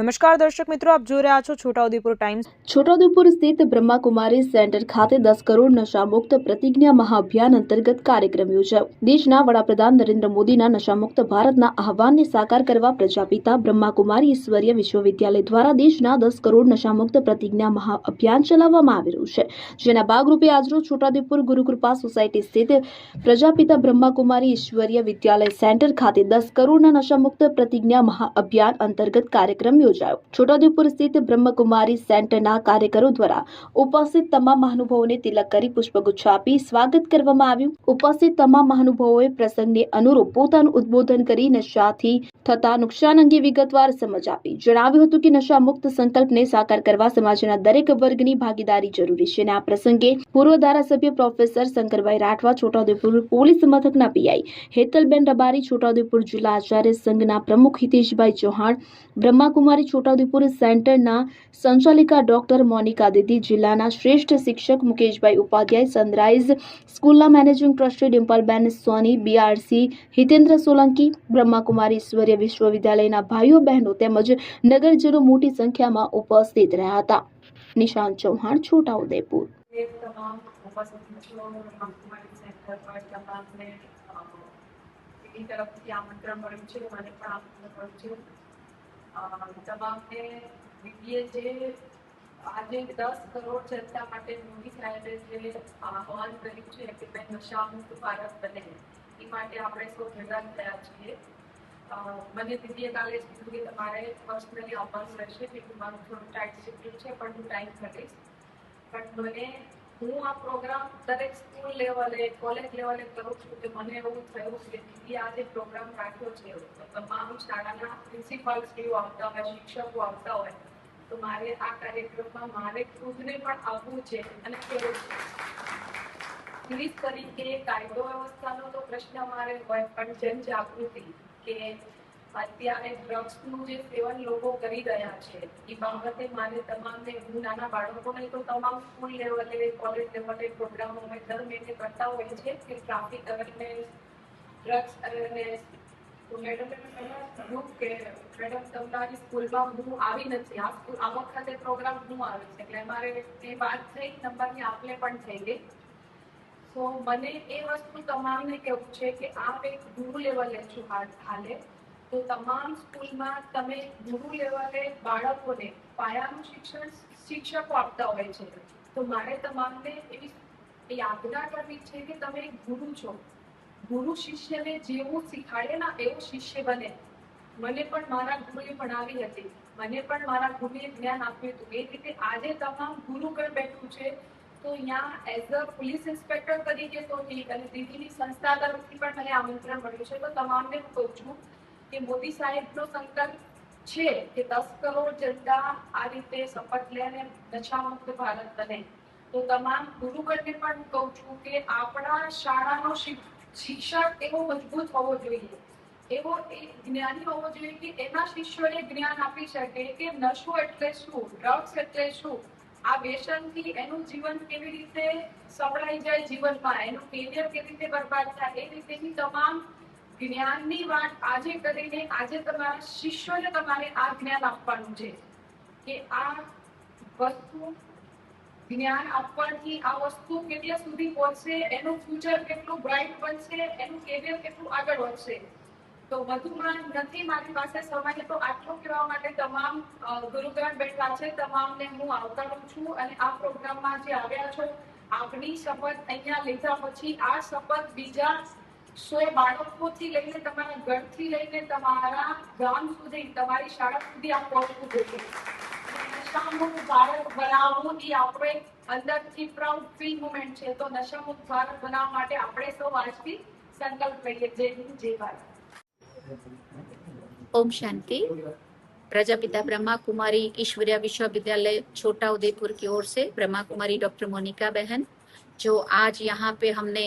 નમસ્કાર દર્શક મિત્રો, આપ જોઈ રહ્યા છો છોટાઉદેપુર ટાઈમ્સ। છોટાઉદેપુર સ્થિત બ્રહ્માકુમારી સેન્ટર ખાતે 10 કરોડ નશામુક્ત પ્રતિજ્ઞા મહાઅભિયાન અંતર્ગત કાર્યક્રમ યોજાયો। દેશના વડાપ્રધાન નરેન્દ્ર મોદીના નશામુક્ત ભારતના આહવાનને સાકાર કરવા પ્રજાપિતા બ્રહ્માકુમારી ઈશ્વરીય વિશ્વવિદ્યાલય દ્વારા દેશના 10 કરોડ નશામુક્ત પ્રતિજ્ઞા મહાઅભિયાન ચલાવવામાં આવી રહ્યું છે, જેના ભાગરૂપે આજરોજ છોટાઉદેપુર ગુરુકૃપા સોસાયટી સ્થિત પ્રજાપિતા બ્રહ્માકુમારી ઈશ્વરીય વિદ્યાલય સેન્ટર ખાતે 10 કરોડના નશામુક્ત પ્રતિજ્ઞા મહાઅભિયાન અંતર્ગત કાર્યક્રમ યોજાયો। છોટાઉદેપુર સ્થિત બ્રહ્મકુમારી સેન્ટરના કાર્યકરો દ્વારા ઉપસ્થિત તમામ મહાનુભાવોને તિલક કરી પુષ્પગુચ્છ આપી સ્વાગત કરવામાં આવ્યું। ઉપસ્થિત તમામ મહાનુભાવોએ પ્રસંગને અનુરૂપ પોતાનું ઉદ્બોધન કરી નશાથી થતા નુકસાન અંગે વિગતવાર સમજ આપી જણાવ્યું હતું કે નશામુક્ત સંકલ્પને સાકાર કરવા સમાજના દરેક વર્ગની ભાગીદારી જરૂરી છે। અને આ પ્રસંગે પૂર્વ ધારાસભ્ય પ્રોફેસર શંકરભાઈ રાઠવા, છોટાઉદેપુર પોલીસ મથકના પીઆઈ હેતલબેન રબારી, છોટાઉદેપુર જિલ્લા આચાર્ય સંઘના પ્રમુખ હિતેશભાઈ ચૌહાણ, બ્રહ્માકુમારી છોટાઉદેપુર સેન્ટરના સંચાલિકા ડોક્ટર મોનિકા દીદી, જિલ્લાના શ્રેષ્ઠ શિક્ષક મુકેશભાઈ ઉપાધ્યાય, સનરાઈઝ સ્કૂલના મેનેજિંગ ટ્રસ્ટી ડિમ્પલબેન સોની, બીઆરસી હિતેન્દ્ર સોલંકી, બ્રહ્માકુમારી ઈશ્વરીય વિશ્વવિદ્યાલયના ભાઈઓ બહેનો તેમજ નગરજનો મોટી સંખ્યામાં ઉપસ્થિત રહ્યા હતા। નિશાંત ચૌહાણ, છોટાઉદેપુર। તમામને વિડીએ જે આજે 10 કરોડ જનતા માટે મોદી સાહેબે જે આહવાન કર્યું છે કે ભાઈ નશામુક્ત ભારત બને, એ માટે આપણે સૌ ભેગા થયા છીએ। મને દીદીએ કાલે કીધું કે તમારે પર્સનલી આવવાનું રહેશે, કે મારું થોડું ટાઈટ શેડ્યુલ છે, પણ હું ટાઈમ કરીશ। પણ હું આ પ્રોગ્રામ દરેક સ્કૂલ લેવલે, કોલેજ લેવલે કરું છું કે મને એવું થયું કે દીદી આ જે પ્રોગ્રામ રાખ્યો છે તો તમામ શાળાના પ્રિન્સિપાલશ્રીઓ આવતા હોય, શિક્ષકો આવતા હોય, તો મારે આ કાર્યક્રમમાં મારે ખુદને પણ આવવું છે અને કહેવું છે। પોલીસ તરીકે કાયદો વ્યવસ્થાનો તો પ્રશ્ન મારે હોય, પણ જનજાગૃતિ કે અત્યારે ડ્રગ્સનું જે સેવન લોકો કરી રહ્યા છે એ બાબતે મારે તમામને, હું નાના બાળકોને તો તમામ સ્કૂલ લેવલે, કોલેજ લેવલે પ્રોગ્રામો અમે દર મહિને કરતા હોઈએ છીએ કે ટ્રાફિક અવેરનેસ, ડ્રગ્સ અવેરનેસ। તો મેડમે કહ્યું કે મેડમ તમારી સ્કૂલમાં હું આવી નથી, આ વખતે પ્રોગ્રામ હું આવીશ, એટલે અમારે એ વાત થઈ, નંબરની આપલે પણ થઈ ગઈ। તો મને એ વસ્તુ તમામને કહેવું છે કે આ એક ગુરુ લેવલે છું હાલે, તો તમામ સ્કૂલમાં તમે ગુરુ લેવલે બાળકોને પાયાનું શિક્ષણ શિક્ષકો આપતા હોય છે, તો મારે તમામને એવી યાદના કરવી છે કે તમે એક ગુરુ છો। ગુરુ શિષ્યને જેવું શીખાડે ને એવું શિષ્ય બને। મને પણ મારા ગુરુએ ભણાવી હતી, મને પણ મારા ગુરુએ જ્ઞાન આપ્યું હતું, એ રીતે આજે તમામ ગુરુ પર બેઠું છે। તો અહીંયા એઝ અ પોલીસ ઇન્સ્પેક્ટર તરીકે તો ઠીક, અને દીદીની સંસ્થા તરફથી પણ મને આમંત્રણ મળ્યું છે, તો તમામને હું કહું છું કે મોદી સાહેબનો સંકલ્પ છે કે 10 કરોડ જનતા આ રીતે શપથ લે અને નશામુક્ત ભારત બને, તો તમામ ગુરુગણને પણ હું કહું છું કે આપણા શાળાનો શિક્ષક એવો મજબૂત હોવો જોઈએ, એવો એક જ્ઞાની હોવો જોઈએ કે એના શિષ્યોને જ્ઞાન આપી શકે કે નશો એટલે શું, ડ્રગ્સ એટલે શું, આ વ્યસનથી એનું જીવન કેવી રીતે સપડાઈ જાય જીવનમાં, એનું કેરિયર કેવી રીતે બરબાદ થાય, એ રીતેની તમામ જ્ઞાનની વાત આજે કરીને આજે તમારા શિષ્યોને તમારે આ જ્ઞાન આપવાનું છે કે આ વસ્તુ જ્ઞાન આપવાથી આ વસ્તુ કેટલે સુધી પહોંચશે, એનું ફ્યુચર કેટલું બ્રાઇટ બનશે, એનું કેરિયર કેટલું આગળ વધશે। તો વધુમાં નથી મારી પાસે સમય, તો આટલું કહેવા માટે તમામ ગુરુગ્રામ બેઠા છે તમામને હું આવકારું છું। અને આ પ્રોગ્રામમાં જે આવ્યા છો, આપની શપથ અહીંયા લીધા પછી આ શપથ બીજા 100 બાળકોથી લઈને, તમારા ઘરથી લઈને તમારા ગામ સુધી, તમારી શાળા સુધી આ પહોંચવું જોઈએ। નશામુક્ત ભારત બનાવવું એ આપણે અંદરથી પ્રાઉડ ફીલ મુમેન્ટ છે, તો નશામુક્ત ભારત બનાવવા માટે આપણે સૌ આજથી સંકલ્પ લઈએ। જય હિન્દ, જય ભારત। ओम शांति। प्रजापिता ब्रह्मा कुमारी ईश्वरीय विश्वविद्यालय छोटा उदयपुर की ओर से ब्रह्मा कुमारी डॉक्टर मोनिका बहन, जो आज यहाँ पे हमने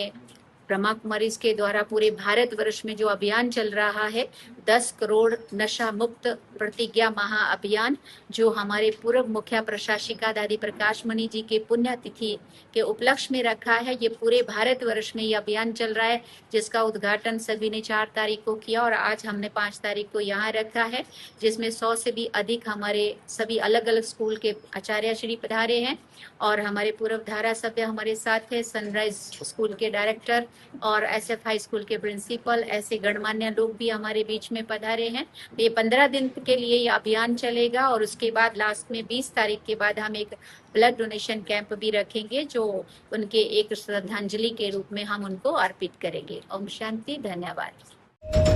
ब्रह्मा कुमारीज के द्वारा पूरे भारतवर्ष में जो अभियान चल रहा है 10 करोड़ नशा मुक्त प्रतिज्ञा महाअभियान, जो हमारे पूर्व मुख्य प्रशासिका दादी प्रकाश मणि जी के पुण्यतिथि के उपलक्ष्य में रखा है। ये पूरे भारतवर्ष में ये अभियान चल रहा है, जिसका उद्घाटन सभी ने 4 तारीख को किया और आज हमने 5 तारीख को यहाँ रखा है, जिसमें 100 से भी अधिक हमारे सभी अलग अलग स्कूल के आचार्य श्री पधारे हैं और हमारे पूर्व धारासभ्य हमारे साथ है, सनराइज स्कूल के डायरेक्टर और SF हाई स्कूल के प्रिंसिपल, ऐसे गणमान्य लोग भी हमारे बीच में पधारे हैं। ये 15 दिन के लिए ये अभियान चलेगा और उसके बाद लास्ट में 20 तारीख के बाद हम एक ब्लड डोनेशन कैंप भी रखेंगे, जो उनके एक श्रद्धांजलि के रूप में हम उनको अर्पित करेंगे। ओम शांति, धन्यवाद।